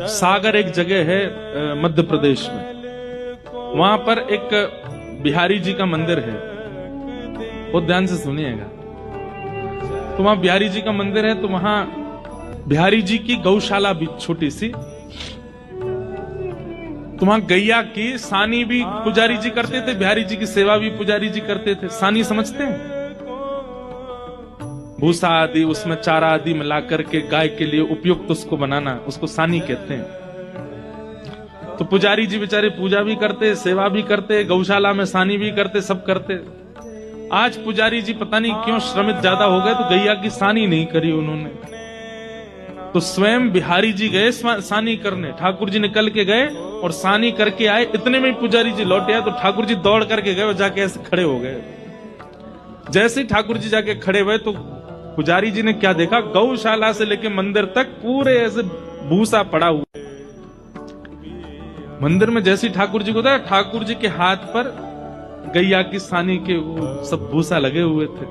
सागर एक जगह है मध्य प्रदेश में, वहां पर एक बिहारी जी का मंदिर है। बहुत ध्यान से सुनिएगा। तो वहां बिहारी जी का मंदिर है, तो वहां बिहारी जी की गौशाला भी छोटी सी, तो वहां गैया की सानी भी पुजारी जी करते थे, बिहारी जी की सेवा भी पुजारी जी करते थे। सानी समझते हैं? भूसा आदि उसमें चारा आदि मिला करके गाय के लिए उपयुक्त उसको बनाना, उसको सानी कहते हैं। तो पुजारी जी बेचारे पूजा भी करते, सेवा भी करते, गौशाला में सानी भी करते, सब करते। आज पुजारी जी पता नहीं क्यों श्रमित ज्यादा हो गए, तो गैया की सानी नहीं करी उन्होंने। तो स्वयं बिहारी जी गए सानी करने, ठाकुर जी निकल के गए और सानी करके आए। इतने में पुजारी जी लौटे आए, तो ठाकुर जी दौड़ करके गए और जाके ऐसे खड़े हो गए। जैसे ही ठाकुर जी जाके खड़े हुए, तो पुजारी जी ने क्या देखा, गौशाला से लेके मंदिर तक पूरे ऐसे भूसा पड़ा हुआ। मंदिर में जैसे ठाकुर जी को था, ठाकुर जी के हाथ पर गैया की सानी के वो सब भूसा लगे हुए थे।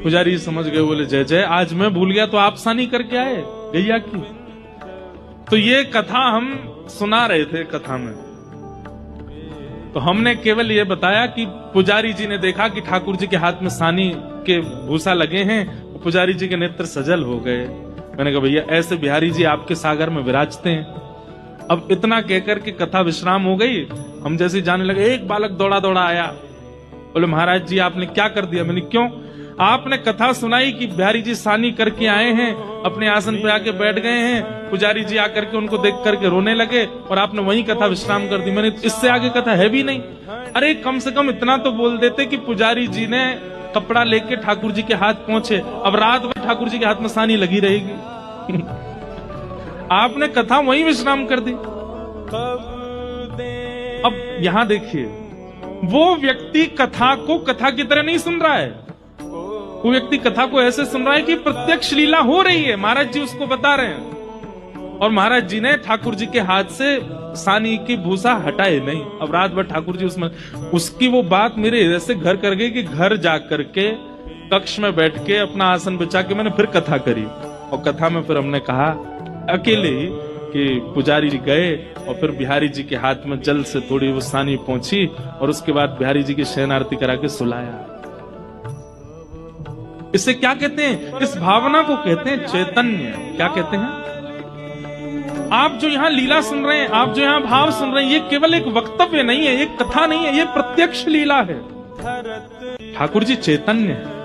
पुजारी जी समझ गए, बोले जय जय, आज मैं भूल गया तो आप सानी करके आए गैया की। तो ये कथा हम सुना रहे थे कथा में, तो हमने केवल ये बताया कि पुजारी जी ने देखा कि ठाकुर जी के हाथ में सानी के भूसा लगे हैं, पुजारी जी के नेत्र सजल हो गए। मैंने कहा भैया ऐसे बिहारी जी आपके सागर में विराजते हैं। अब इतना कहकर के कथा विश्राम हो गई। हम जैसे जाने लगे, एक बालक दौड़ा दौड़ा आया, बोले महाराज जी आपने क्या कर दिया? मैंने क्यों? आपने कथा सुनाई कि बिहारी जी सानी करके आए हैं, अपने आसन पे आके बैठ गए हैं, पुजारी जी आकर के उनको देख करके रोने लगे और आपने वही कथा विश्राम कर दी। मैंने इससे आगे कथा है भी नहीं। अरे कम से कम इतना तो बोल देते कि पुजारी जी ने कपड़ा लेके ठाकुर जी के हाथ पहुंचे, अब रात भर ठाकुर जी के हाथ में सानी लगी रहेगी। आपने कथा वही विश्राम कर दी। अब यहां देखिए, वो व्यक्ति कथा को कथा की तरह नहीं सुन रहा है, वो व्यक्ति कथा को ऐसे सुन रहा है कि प्रत्यक्ष लीला हो रही है, महाराज जी उसको बता रहे हैं। और महाराज जी ने ठाकुर जी के हाथ से सानी की भूसा हटाए नहीं। अब रात भर ठाकुर जी उसमें, उसकी वो बात मेरे ऐसे घर कर गई कि घर जाकर के कक्ष में बैठ के अपना आसन बिछा के मैंने फिर कथा करी। और कथा में फिर हमने कहा अकेले ही कि पुजारी जी गए और फिर बिहारी जी के हाथ में जल से थोड़ी वो सानी पहुंची और उसके बाद बिहारी जी की शयन आरती करा के सुलाया। इसे क्या कहते हैं? इस भावना को कहते हैं चैतन्य। क्या कहते हैं? आप जो यहाँ लीला सुन रहे हैं, आप जो यहाँ भाव सुन रहे हैं, ये केवल एक वक्तव्य नहीं है, ये कथा नहीं है, ये प्रत्यक्ष लीला है। ठाकुर जी चैतन्य है।